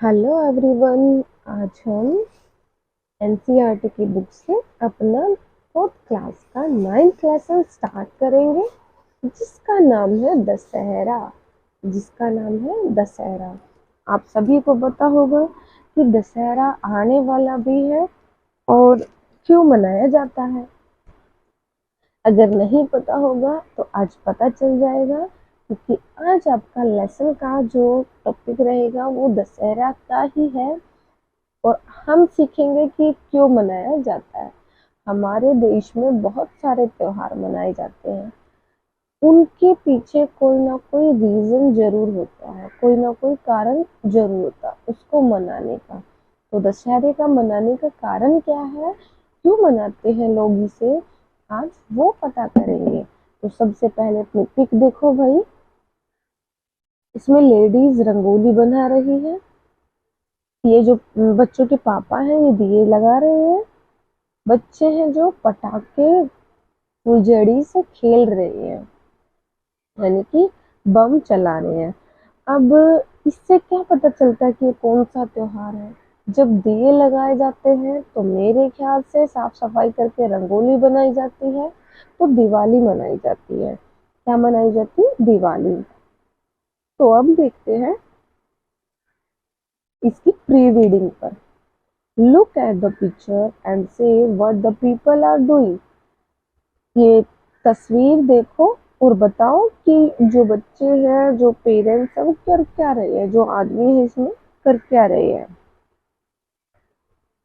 Hello everyone. आज हम NCERT की बुक से अपना फोर्थ क्लास का 9th लेसन स्टार्ट करेंगे, जिसका नाम है दशहरा। आप सभी को पता होगा कि दशहरा आने वाला भी है और क्यों मनाया जाता है। अगर नहीं पता होगा तो आज पता चल जाएगा, क्योंकि आज आपका लेसन का जो टॉपिक रहेगा वो दशहरा का ही है। और हम सीखेंगे कि क्यों मनाया जाता है। हमारे देश में बहुत सारे त्योहार मनाए जाते हैं, उनके पीछे कोई ना कोई रीजन जरूर होता है, कोई ना कोई कारण जरूर होता है उसको मनाने का। तो दशहरे का मनाने का कारण क्या है, क्यों मनाते हैं लोग इसे, आज वो पता करेंगे। तो सबसे पहले अपनी पिक देखो भाई, इसमें लेडीज रंगोली बना रही है। ये जो बच्चों के पापा हैं ये दिए लगा रहे हैं। बच्चे हैं जो पटाखे फुलझड़ी से खेल रहे हैं, यानी कि बम चला रहे हैं। अब इससे क्या पता चलता है कि ये कौन सा त्योहार है। जब दिए लगाए जाते हैं तो मेरे ख्याल से साफ सफाई करके रंगोली बनाई जाती है, तो दिवाली मनाई जाती है। क्या मनाई जाती है? दिवाली। तो अब देखते हैं इसकी प्री रीडिंग पर। Look at the picture and see what the people are doing. ये तस्वीर देखो और बताओ कि जो बच्चे हैं, जो पेरेंट्स हैं, वो कर क्या रहे हैं, जो आदमी है इसमें कर क्या रहे हैं।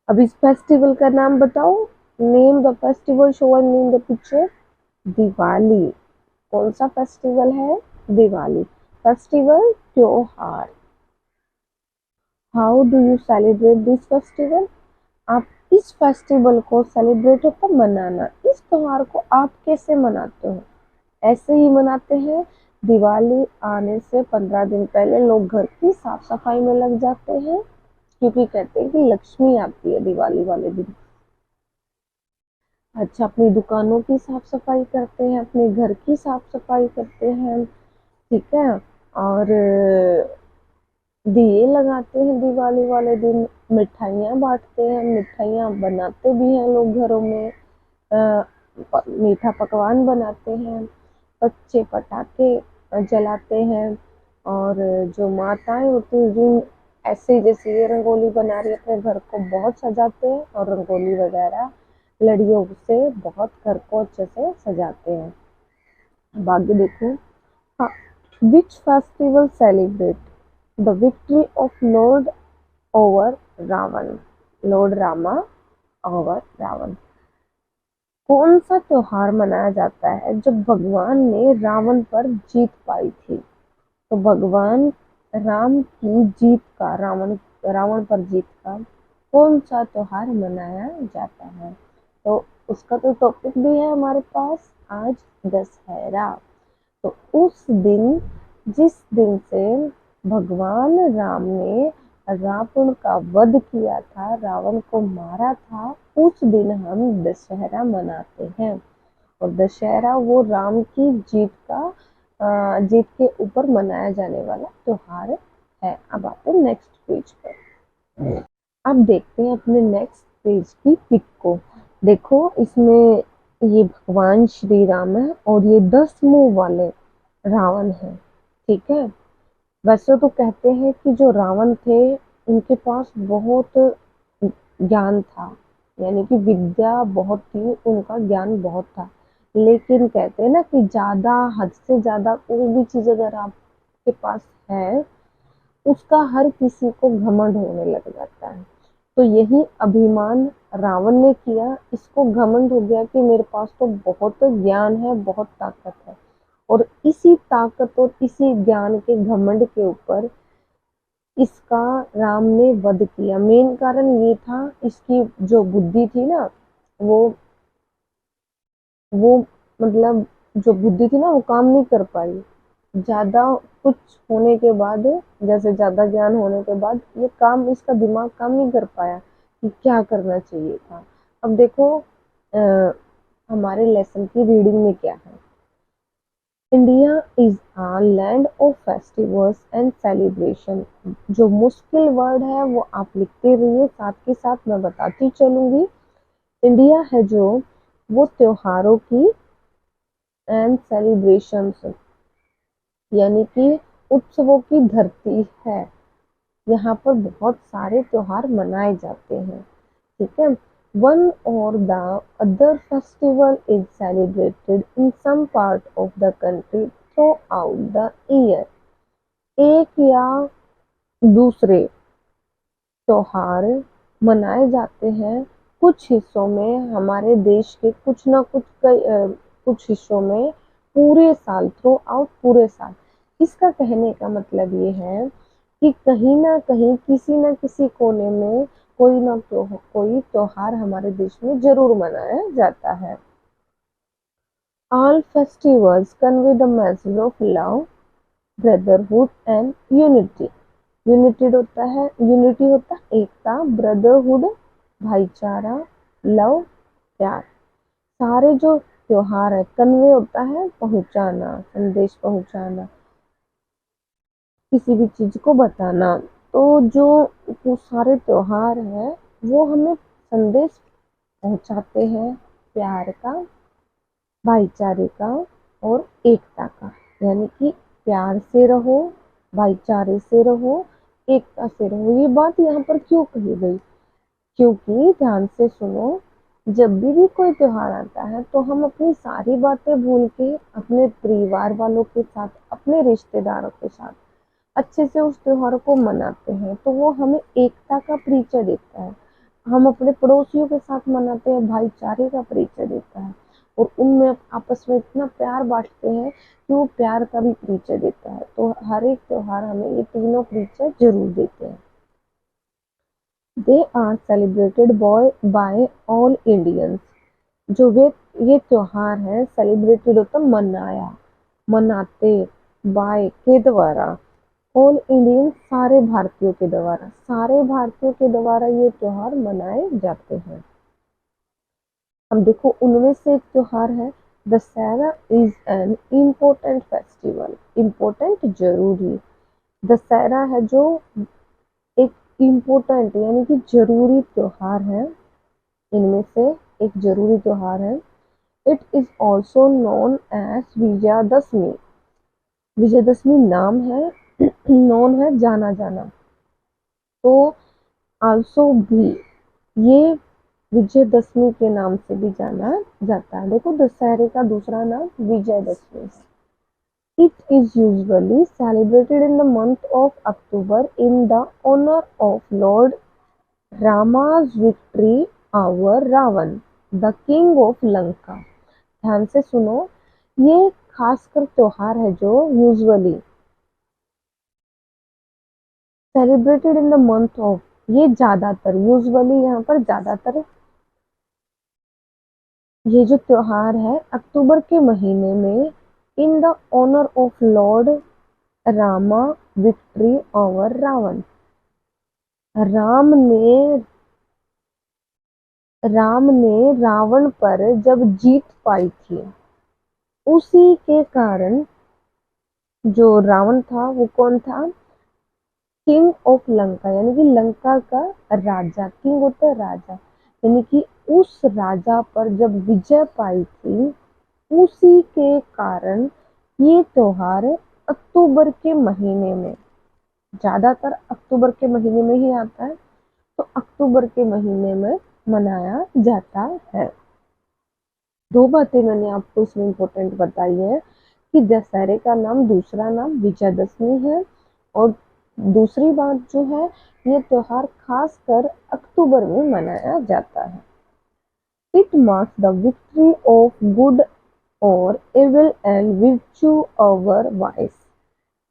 अब इस फेस्टिवल का नाम बताओ। Name the festival shown in the picture. Diwali. कौन सा फेस्टिवल है? दिवाली। फेस्टिवल त्योहार। How do you celebrate this festival. आप इस फेस्टिवल को सेलिब्रेट होता मनाना, इस त्योहार को आप कैसे मनाते हो? ऐसे ही मनाते हैं। दिवाली आने से 15 दिन पहले लोग घर की साफ सफाई में लग जाते हैं, क्योंकि कहते हैं कि लक्ष्मी आती है दिवाली वाले दिन। अच्छा, अपनी दुकानों की साफ सफाई करते हैं, अपने घर की साफ सफाई करते हैं, ठीक है। और दिए लगाते हैं दिवाली वाले दिन, मिठाइयाँ बांटते हैं, मिठाइयाँ बनाते भी हैं लोग घरों में। मीठा पकवान बनाते हैं, बच्चे पटाखे जलाते हैं। और जो माताएं होती हैं जिन ऐसे जैसे ये रंगोली बना रही है अपने घर को बहुत सजाते हैं, और रंगोली वगैरह लड़ियों से बहुत घर को अच्छे से सजाते हैं। अब आगे देखो। हाँ, which festival celebrate the victory of lord over Ravan. Lord Rama over Ravan. कौन सा त्योहार मनाया जाता है जब भगवान ने रावण पर जीत पाई थी? तो भगवान राम की जीत का, रावण रावण पर जीत का कौन सा त्योहार मनाया जाता है? तो उसका तो टॉपिक भी है हमारे पास आज, दशहरा। तो उस दिन, जिस दिन से भगवान राम ने रावण का वध किया था, रावण को मारा था, उस दिन हम दशहरा मनाते हैं। और दशहरा वो राम की जीत के ऊपर मनाया जाने वाला त्योहार है। अब आते हैं नेक्स्ट पेज पर। अब देखते हैं अपने नेक्स्ट पेज की पिक को। देखो इसमें ये भगवान श्री राम है और ये 10 मुंह वाले रावण है, ठीक है। वैसे तो कहते हैं कि जो रावण थे उनके पास बहुत ज्ञान था, यानी कि विद्या बहुत थी, उनका ज्ञान बहुत था। लेकिन कहते हैं ना कि ज्यादा, हद से ज्यादा कोई भी चीज अगर आपके पास है, उसका हर किसी को घमंड होने लग जाता है। तो यही अभिमान रावण ने किया, इसको घमंड हो गया कि मेरे पास तो बहुत ज्ञान है, बहुत ताकत है। और इसी ताकत और इसी ज्ञान के घमंड के ऊपर इसका राम ने वध किया। मेन कारण ये था, इसकी जो बुद्धि थी ना, वो वो मतलब जो बुद्धि थी ना वो काम नहीं कर पाई। ज्यादा कुछ होने के बाद, जैसे ज्यादा ज्ञान होने के बाद ये काम, इसका दिमाग काम नहीं कर पाया कि क्या करना चाहिए था। अब देखो हमारे लेसन की रीडिंग में क्या है। India is a land of festivals and celebration. जो मुश्किल वर्ड है वो आप लिखते रहिए, साथ के साथ मैं बताती चलूंगी। इंडिया है जो, वो त्योहारों की एंड सेलिब्रेशंस, यानी कि उत्सवों की धरती है। यहाँ पर बहुत सारे त्योहार मनाए जाते हैं, ठीक है। One or the other festival is celebrated in some part of the country throughout the year. एक या दूसरे त्योहार मनाए जाते हैं कुछ हिस्सों में, हमारे देश के कुछ ना कुछ कुछ हिस्सों में पूरे साल, थ्रू आउट पूरे साल। इसका कहने का मतलब ये है कि कहीं ना कहीं किसी न किसी कोने में कोई त्योहार हमारे देश में जरूर मनाया जाता है। All festivals convey the message of love, brotherhood and unity. Unity होता है एकता, ब्रदरहुड भाईचारा, लव प्यार। सारे जो त्योहार है, कन्वे होता है पहुंचाना, संदेश पहुंचाना, किसी भी चीज को बताना। तो जो वो सारे त्योहार है वो हमें संदेश पहुंचाते हैं प्यार का, भाईचारे का और एकता का। यानी कि प्यार से रहो, भाईचारे से रहो, एकता से रहो। ये बात यहाँ पर क्यों कही गई? क्योंकि ध्यान से सुनो, जब भी कोई त्योहार आता है तो हम अपनी सारी बातें भूल के अपने परिवार वालों के साथ, अपने रिश्तेदारों के साथ अच्छे से उस त्योहार को मनाते हैं। तो वो हमें एकता का परिचय देता है। हम अपने पड़ोसियों के साथ मनाते हैं, भाईचारे का परिचय देता है, और उनमें आपस में इतना प्यार बांटते हैं कि वो प्यार का भी परिचय देता है। तो हर एक त्योहार हमें ये तीनों परिचय जरूर देते हैं। They are celebrated by all Indians. जो वे ये त्योहार है, सेलिब्रेटेड होता मनाया, मनाते, बाय के द्वारा, ऑल इंडियन सारे भारतीयों के द्वारा, सारे भारतीयों के द्वारा ये त्योहार मनाए जाते हैं। अब देखो, उनमें से एक त्योहार है Dussehra is an important festival. Important जरूरी, दशहरा है जो एक इम्पोर्टेंट यानी कि जरूरी त्योहार है। इनमें से एक जरूरी त्योहार है। It is also known as Vijayadashami. Vijayadashami नाम है, नोन है जाना जाना। तो आल्सो भी ये विजयदशमी के नाम से भी जाना जाता है। देखो, दशहरे का दूसरा नाम विजयदशमी है। It is usually celebrated in the month of October in the honor of Lord Rama's victory over Ravan, the king of Lanka। ध्यान से सुनो, ये खासकर त्योहार है जो usually celebrated in the month of, ये ज्यादातर, यूजुअली यहाँ पर ज्यादातर, ये जो त्योहार है अक्टूबर के महीने में, in the honour of lord Rama victory over Ravan. Ram ने राम ने रावण पर जब जीत पाई थी, उसी के कारण, जो रावण था वो कौन था? किंग ऑफ लंका, यानी कि लंका का राजा। किंग होता है राजा, यानी कि उस राजा पर जब विजय पाई थी, उसी के कारण ये त्योहार अक्टूबर के महीने में, ज्यादातर अक्टूबर के महीने में ही आता है, तो अक्टूबर के महीने में मनाया जाता है। दो बातें मैंने आपको इसमें इम्पोर्टेंट बताई है कि दशहरे का नाम, दूसरा नाम विजयदशमी है, और दूसरी बात जो है, ये त्योहार खासकर अक्टूबर में मनाया जाता है। It marks the victory of good और evil and virtue over vice.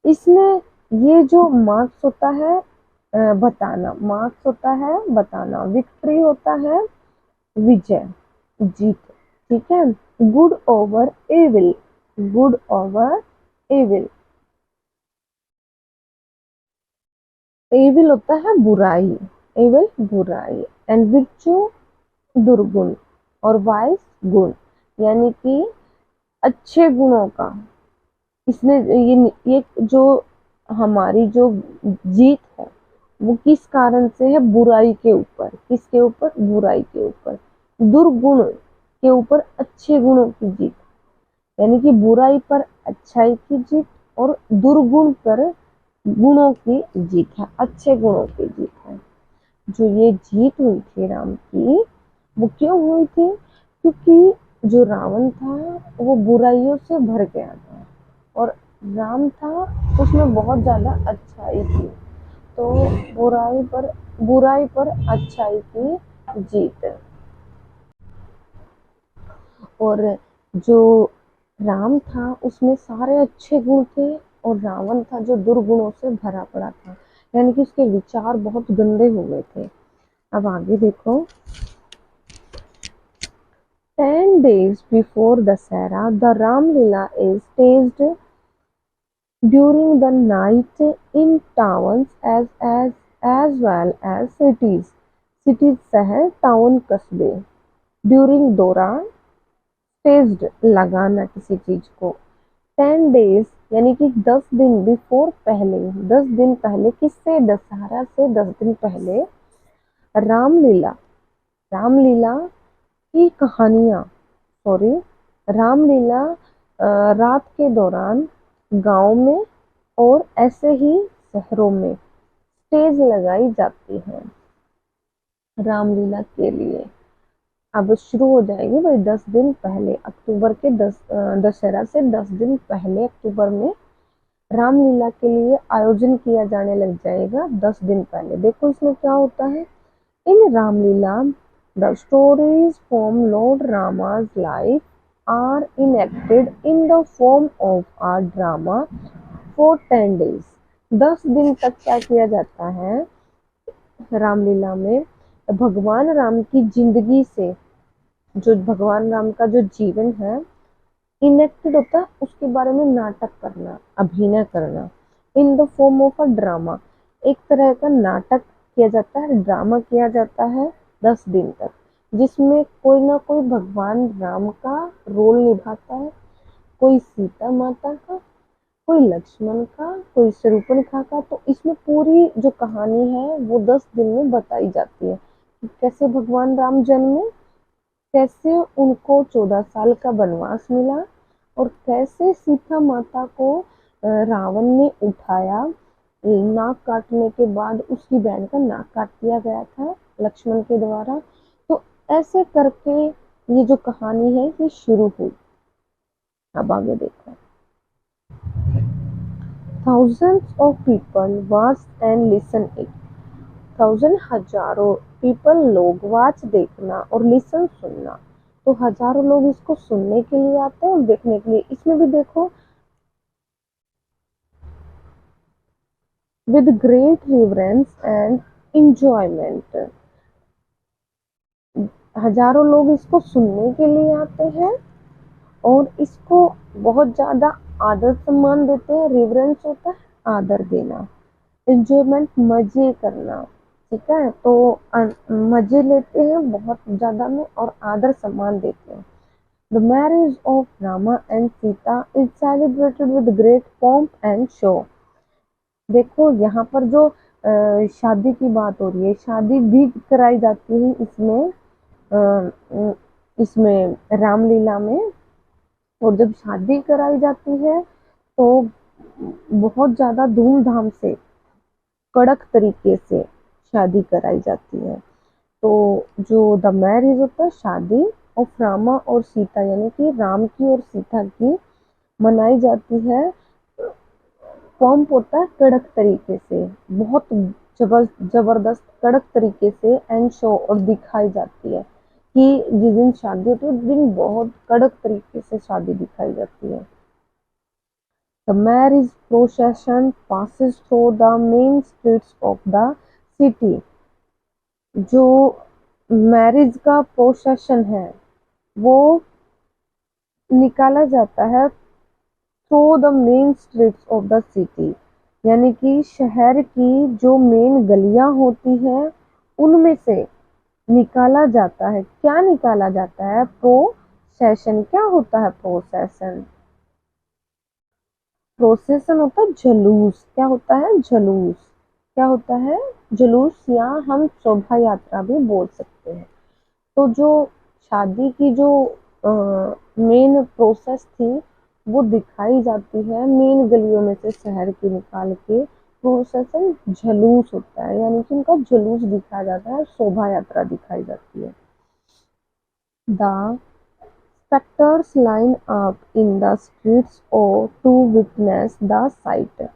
इसमें ये जो मार्क्स होता है, बताना, मार्क्स होता है बताना, विक्ट्री होता है विजय, जीत, ठीक है। Good over evil, good over evil, evil होता है बुराई, एविल बुराई, एंड virtue दुर्गुण, और वाइस गुण, यानी कि अच्छे गुणों का, इसने ये जो हमारी जो जीत है वो किस कारण से है, बुराई के ऊपर। किसके ऊपर, बुराई के ऊपर, दुर्गुण के ऊपर अच्छे गुणों की जीत। यानी कि बुराई पर अच्छाई की जीत और दुर्गुण पर गुणों की जीत है, अच्छे गुणों की जीत है। जो ये जीत हुई थी राम की, वो क्यों हुई थी? क्योंकि जो रावण था वो बुराइयों से भर गया था और राम था उसमें बहुत ज्यादा अच्छाई थी। तो बुराई पर अच्छाई की जीत। और जो राम था उसमें सारे अच्छे गुण थे और रावण था जो दुर्गुणों से भरा पड़ा था, यानी कि उसके विचार बहुत गंदे हो गए थे। अब आगे देखो। 10 days before Dasara, the Ram Lila is staged during the night in towns as well as cities. Cities शहर, टाउन कस्बे। ड्यूरिंग दौरान, स्टेज्ड लगाना किसी चीज को। 10 days यानी कि 10 दिन बिफोर पहले, 10 दिन पहले, किससे, दशहरा से 10 दिन पहले रामलीला, रामलीला की कहानियां, सॉरी, रामलीला रात के दौरान गांव में और ऐसे ही शहरों में स्टेज लगाई जाती है रामलीला के लिए। अब शुरू हो जाएगी भाई 10 दिन पहले, अक्टूबर के 10, दशहरा से 10 दिन पहले अक्टूबर में रामलीला के लिए आयोजन किया जाने लग जाएगा। 10 दिन पहले देखो इसमें क्या होता है। In Ramlila the stories from lord Rama's life are enacted in the form of a drama for 10 days। 10 दिन तक क्या किया जाता है रामलीला में, भगवान राम की जिंदगी से, जो भगवान राम का जो जीवन है इनेक्टेड होता है, उसके बारे में नाटक करना, अभिनय करना। In the form of a drama, एक तरह का नाटक किया जाता है, ड्रामा किया जाता है 10 दिन तक, जिसमें कोई ना कोई भगवान राम का रोल निभाता है, कोई सीता माता का, कोई लक्ष्मण का, कोई शूर्पणखा का। तो इसमें पूरी जो कहानी है वो 10 दिन में बताई जाती है कि कैसे भगवान राम जन्मे, कैसे उनको 14 साल का वनवास मिला और कैसे सीता माता को रावण ने उठाया, नाक काटने के बाद उसकी बहन का नाक काट दिया गया था लक्ष्मण के द्वारा। तो ऐसे करके ये जो कहानी है ये शुरू हुई। अब आगे देखो। Thousands of people watched and listened it। 1000 हजारों पीपल लोग, वाच देखना और लिसन सुनना, तो हजारों लोग इसको सुनने के लिए आते हैं और देखने के लिए। इसमें भी देखो, with great reverence and enjoyment, हजारों लोग इसको सुनने के लिए आते हैं और इसको बहुत ज्यादा आदर सम्मान देते हैं। रिवरेंस होता है आदर देना, एंजॉयमेंट मजे करना, ठीक है। तो मजे लेते हैं बहुत ज्यादा में और आदर सम्मान देते हैं। The marriage of Rama and Sita is celebrated with great pomp and show. देखो यहाँ पर जो शादी की बात हो रही है, शादी भी कराई जाती है इसमें, इसमें रामलीला में। और जब शादी कराई जाती है तो बहुत ज्यादा धूमधाम से, कड़क तरीके से शादी कराई जाती है। तो जो द मैरिज होता है, शादी ऑफ रामा और सीता, यानी कि राम की और सीता की मनाई जाती है। पॉम्प होता है कड़क तरीके से, बहुत जबरदस्त कड़क तरीके से, एंड शो और दिखाई जाती है कि जिस दिन शादी होती है उस दिन बहुत कड़क तरीके से शादी दिखाई जाती है। The marriage procession passes through the main streets of the city। जो मैरिज का प्रोसेशन है वो निकाला जाता है through the main streets of the city, यानी कि शहर की जो मेन गलियां होती हैं उनमें से निकाला जाता है। क्या निकाला जाता है? प्रोसेशन। क्या होता है प्रोसेशन? प्रोसेशन होता है जुलूस। क्या होता है? जुलूस। क्या होता है? जुलूस, या हम शोभा यात्रा भी बोल सकते हैं। तो जो शादी की जो मेन प्रोसेस थी वो दिखाई जाती है मेन गलियों में से शहर की निकाल के। प्रोसेसन जुलूस होता है, यानी कि उनका जुलूस दिखाया जाता है, शोभा यात्रा दिखाई जाती है। The spectators line up in the streets or to witness the sight।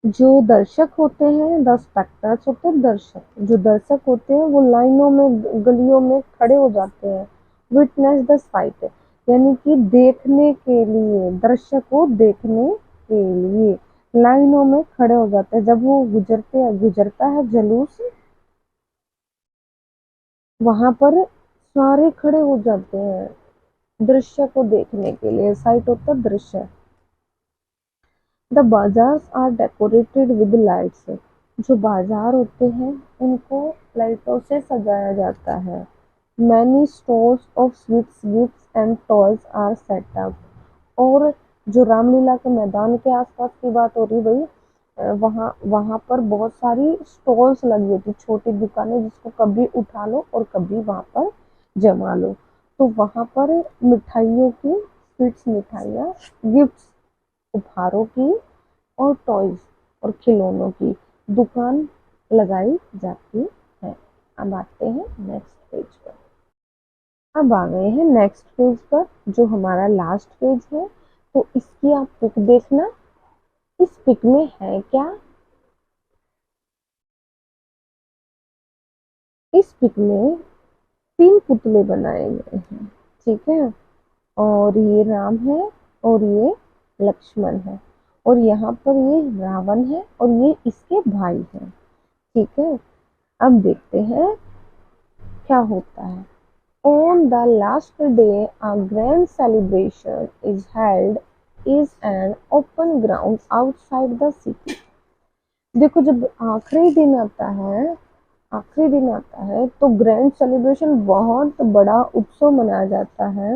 जो दर्शक होते हैं, द स्पेक्टर्स होते हैं दर्शक, जो दर्शक होते हैं वो लाइनों में गलियों में खड़े हो जाते हैं। विटनेस द साइट, यानी कि देखने के लिए, दर्शक को देखने के लिए लाइनों में खड़े हो जाते हैं। जब वो गुजरता है जुलूस, वहां पर सारे खड़े हो जाते हैं दृश्य को देखने के लिए। साइट होता है दृश्य। The bazaars are decorated with lights. जो बाजार होते हैं उनको लाइटों से सजाया जाता है। Many stores of sweets, gifts and toys are set up. और जो रामलीला के मैदान के आसपास की बात हो रही भाई, वहाँ वहाँ पर बहुत सारी स्टॉल्स लगी होती, छोटी दुकानें, जिसको कभी उठा लो और कभी वहाँ पर जमा लो। तो वहाँ पर मिठाइयों की, स्वीट्स मिठाइयाँ, गिफ्ट्स उपहारों की, और टॉयज और खिलौनों की दुकान लगाई जाती है। अब आते हैं नेक्स्ट पेज पर। अब आ गए हैं नेक्स्ट पेज पर, जो हमारा लास्ट पेज है। तो इसकी आप पिक देखना। इस पिक में है क्या? इस पिक में 3 पुतले बनाए गए हैं, ठीक है। और ये राम है, और ये लक्ष्मण है, और यहाँ पर ये रावण है, और ये इसके भाई हैं, ठीक है। अब देखते हैं क्या होता है। On the last day, a grand celebration is held is an open ground outside the city। देखो, जब आखिरी दिन आता है तो ग्रैंड सेलिब्रेशन, बहुत बड़ा उत्सव मनाया जाता है।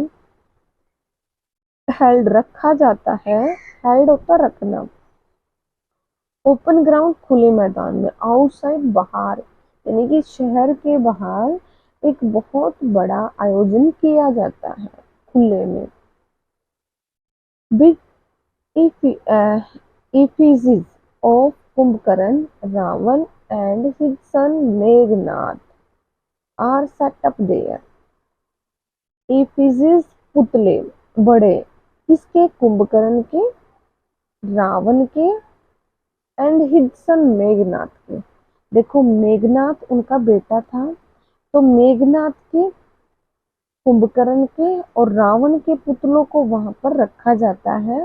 हेल्ड रखा जाता है, हेल्ड होता रखना। ओपन ग्राउंड खुले मैदान में, आउटसाइड बाहर, यानी कि शहर के बाहर एक बहुत बड़ा आयोजन किया जाता है खुले में। Big effigies of Kumbhakarna, Ravan and his son Meghnad are set up there। effigies पुतले बड़े, किसके? कुंभकर्ण के, रावण के, एंड हिज सन मेघनाद के। देखो, मेघनाद उनका बेटा था, तो मेघनाद के, कुंभकर्ण के और रावण के पुतलों को वहां पर रखा जाता है।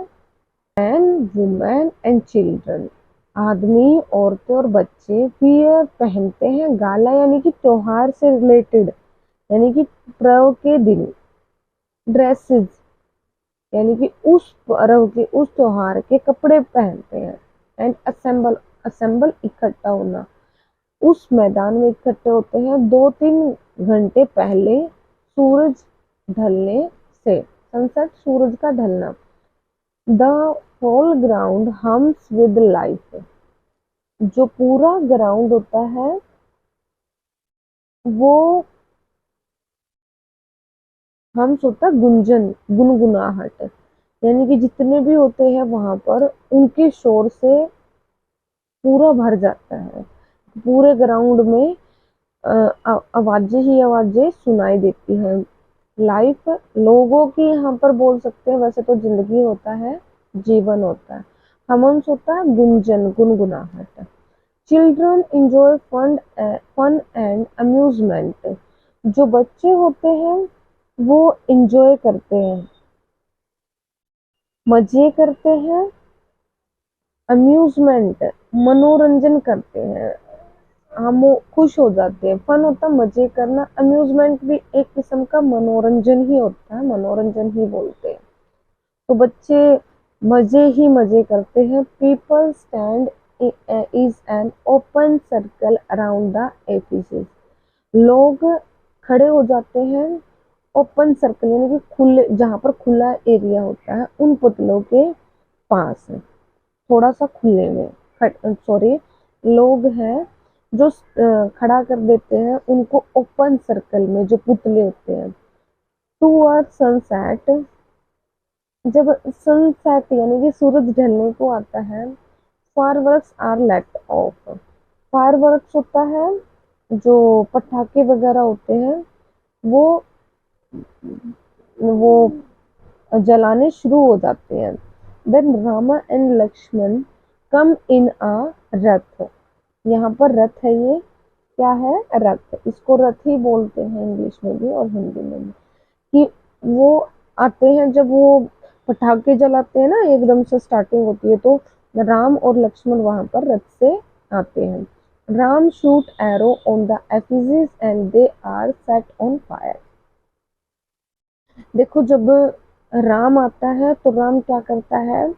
मैन, वुमेन एंड चिल्ड्रन, आदमी, औरतें और बच्चे वियर पहनते हैं गाला, यानी कि त्योहार से रिलेटेड, यानी कि पर्व के दिन, ड्रेसेस, यानी कि उस पर्व के, उस त्योहार के कपड़े पहनते हैं। एंड असेंबल, असेंबल इकट्ठा होना, उस मैदान में इकट्ठे होते हैं 2-3 घंटे पहले सूरज ढलने से, सनसेट, सूरज का ढलना। The whole ground hums with life. जो पूरा ग्राउंड होता है वो हम्स होता है गुंजन, गुनगुनाहट, यानी कि जितने भी होते हैं वहां पर उनके शोर से पूरा भर जाता है। पूरे ग्राउंड में आवाजें ही आवाजें सुनाई देती हैं। लाइफ, लोगों की यहाँ पर बोल सकते हैं, वैसे तो जिंदगी होता है, जीवन होता है। हम्स होता है गुंजन, गुनगुनाहट। Children enjoy fun and amusement. जो बच्चे होते हैं वो इंजॉय करते हैं, मजे करते हैं। अम्यूजमेंट, मनोरंजन करते हैं, हम खुश हो जाते हैं। फन होता है मजे करना, अम्यूजमेंट भी एक किस्म का मनोरंजन ही होता है, मनोरंजन ही बोलते हैं। तो बच्चे मजे ही मजे करते हैं। People stand is an open circle around the effigies. लोग खड़े हो जाते हैं ओपन सर्कल यानी कि खुले, जहाँ पर खुला एरिया होता है उन पुतलों के पास, थोड़ा सा खुले में, सॉरी, लोग हैं जो खड़ा कर देते हैं उनको ओपन सर्कल में, जो पुतले होते हैं। टूवर्ड सनसेट, जब सनसेट यानी कि सूरज ढलने को आता है, fireworks are let off. Fireworks होता है, जो पटाखे वगैरह होते हैं, वो वो जलाने शुरू हो जाते हैं। देन रामा एंड लक्ष्मण कम इन अ रथ। यहाँ पर रथ है, ये क्या है, रथ, इसको रथ ही बोलते हैं इंग्लिश में भी और हिंदी में भी। कि वो आते हैं, जब वो पटाखे जलाते हैं ना, एकदम से स्टार्टिंग होती है, तो राम और लक्ष्मण वहां पर रथ से आते हैं। Ram shoot arrow on the effigies and they are set on fire. देखो, जब राम आता है तो राम क्या करता है,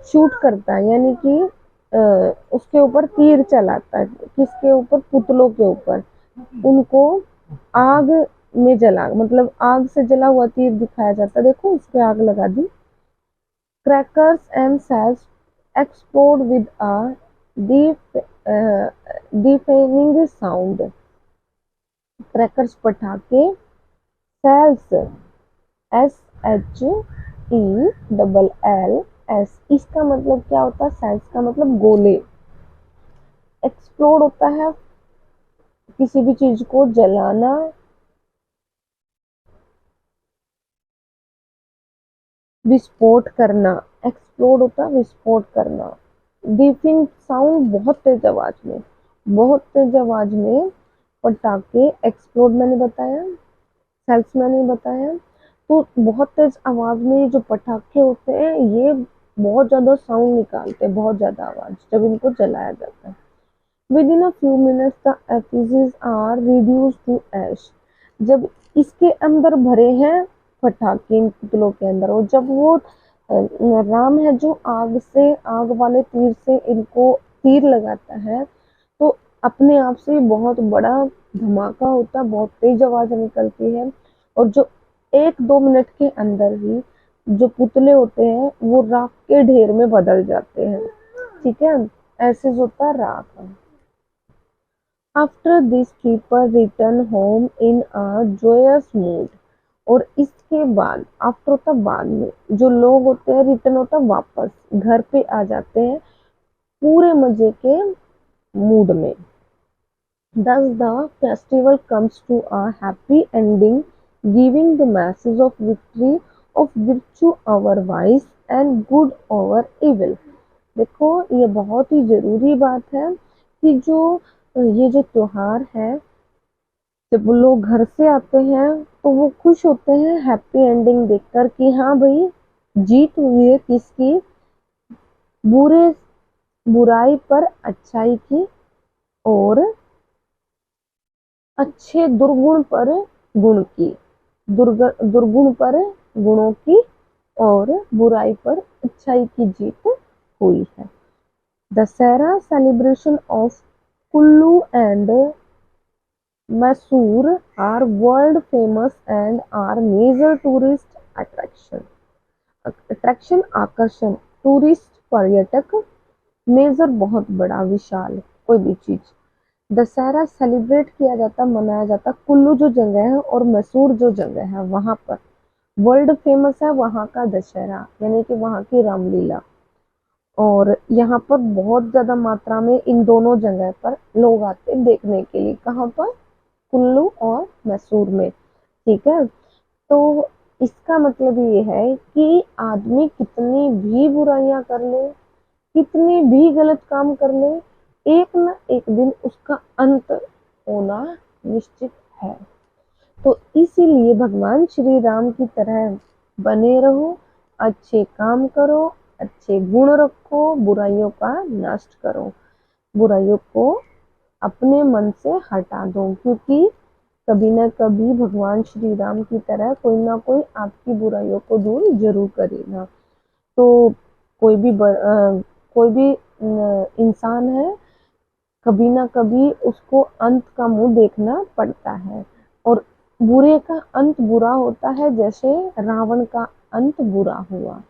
शूट करता है, यानी कि उसके ऊपर तीर चलाता है। किसके ऊपर, पुतलों के ऊपर, उनको आग में जला, मतलब आग से जला हुआ तीर दिखाया जाता है। देखो, उस पे आग लगा दी। Crackers and shells explode with a deafening sound. Crackers पटाखे, सेल्स SHELLS, इसका मतलब क्या होता है, सेल्स का मतलब गोले। एक्सप्लोड होता है किसी भी चीज को जलाना, विस्फोट करना। एक्सप्लोड होता है विस्फोट करना। डीफिंग साउंड, बहुत तेज आवाज में, बहुत तेज आवाज में पटाखे, एक्सप्लोड मैंने बताया, सेल्स मैंने बताया। तो बहुत तेज आवाज में ये जो पटाखे होते हैं, ये बहुत ज्यादा साउंड निकालते हैं, बहुत ज्यादा आवाज, जब इनको जलाया जाता है। Within a few minutes the effigies are reduce to ash. जब इसके अंदर भरे हैं पटाखे, इन पुतलों के अंदर, और जब वो राम है जो आग से, आग वाले तीर से इनको तीर लगाता है, तो अपने आप से बहुत बड़ा धमाका होता है, बहुत तेज आवाज निकलती है, और जो 1-2 मिनट के अंदर ही जो पुतले होते हैं वो राख के ढेर में बदल जाते हैं। ठीक है, ऐसे होता है राख। After this people return home in a Joyce mood. और इसके बाद, आफ्टर होता बाद में, जो लोग होते हैं रिटर्न होता वापस, घर पे आ जाते हैं पूरे मजे के मूड में। Thus the festival comes to a happy ending, giving the message of victory of virtue over vice and good over evil। देखो, ये बहुत ही जरूरी बात है कि जो ये जो त्योहार है, जब लोग घर से आते हैं तो वो खुश होते हैं हैप्पी एंडिंग देखकर कि हाँ भाई, जीत हुई है किसकी, बुरे बुराई पर अच्छाई की, और अच्छे दुर्गुण पर गुण की, दुर्गुण पर गुणों की, और बुराई पर अच्छाई की जीत हुई है। Dussehra celebration of Kullu and Mysore are world famous and are major tourist attraction, आकर्षण, टूरिस्ट पर्यटक, मेजर बहुत बड़ा, विशाल, कोई भी चीज। दशहरा सेलिब्रेट किया जाता, मनाया जाता कुल्लू जो जगह है और मैसूर जो जगह है वहां पर। वर्ल्ड फेमस है वहां का दशहरा, यानी कि वहां की रामलीला। और यहाँ पर बहुत ज्यादा मात्रा में इन दोनों जगह पर लोग आते हैं देखने के लिए। कहाँ पर, कुल्लू और मैसूर में। ठीक है, तो इसका मतलब ये है कि आदमी कितनी भी बुराइयां कर ले, कितने भी गलत काम कर ले, एक न एक दिन उसका अंत होना निश्चित है। तो इसीलिए भगवान श्री राम की तरह बने रहो, अच्छे काम करो, अच्छे गुण रखो, बुराइयों का नष्ट करो, बुराइयों को अपने मन से हटा दो, क्योंकि कभी न कभी भगवान श्री राम की तरह कोई ना कोई आपकी बुराइयों को दूर जरूर करेगा। तो कोई भी इंसान है, कभी ना कभी उसको अंत का मुंह देखना पड़ता है, और बुरे का अंत बुरा होता है, जैसे रावण का अंत बुरा हुआ।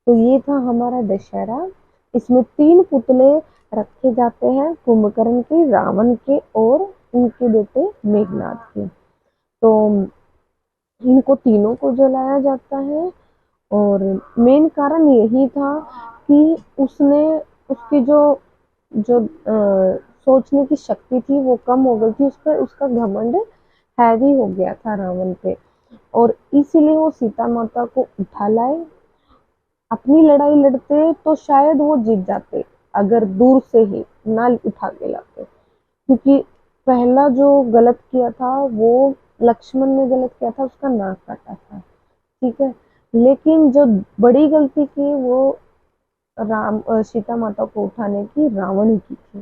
तो ये था हमारा दशहरा। इसमें 3 पुतले रखे जाते हैं, कुंभकर्ण के, रावण के और उनके बेटे मेघनाद के। तो इनको तीनों को जलाया जाता है। और मेन कारण यही था कि उसने उसकी जो जो सोचने की शक्ति थी वो कम हो गई थी, उसका उसका घमंड हैवी हो गया था रावण पे। और इसीलिए वो सीता माता को उठा लाए। अपनी लड़ाई लड़ते तो शायद वो जीत जाते, अगर दूर से ही ना उठा के लाते, क्योंकि पहला जो गलत किया था वो लक्ष्मण ने गलत किया था, उसका नाक काटा था, ठीक है। लेकिन जो बड़ी गलती की वो सीता माता को उठाने की रावण ही की थी।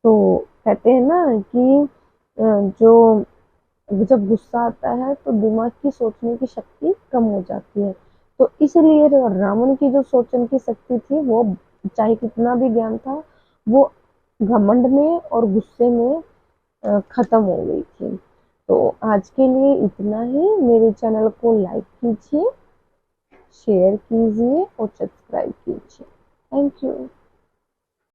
तो कहते हैं ना कि जो जब गुस्सा आता है तो दिमाग की सोचने की शक्ति कम हो जाती है। तो इसलिए रावण की जो सोचने की शक्ति थी वो, चाहे कितना भी ज्ञान था, वो घमंड में और गुस्से में खत्म हो गई थी। तो आज के लिए इतना ही। मेरे चैनल को लाइक कीजिए, शेयर कीजिए और सब्सक्राइब कीजिए। Thank you.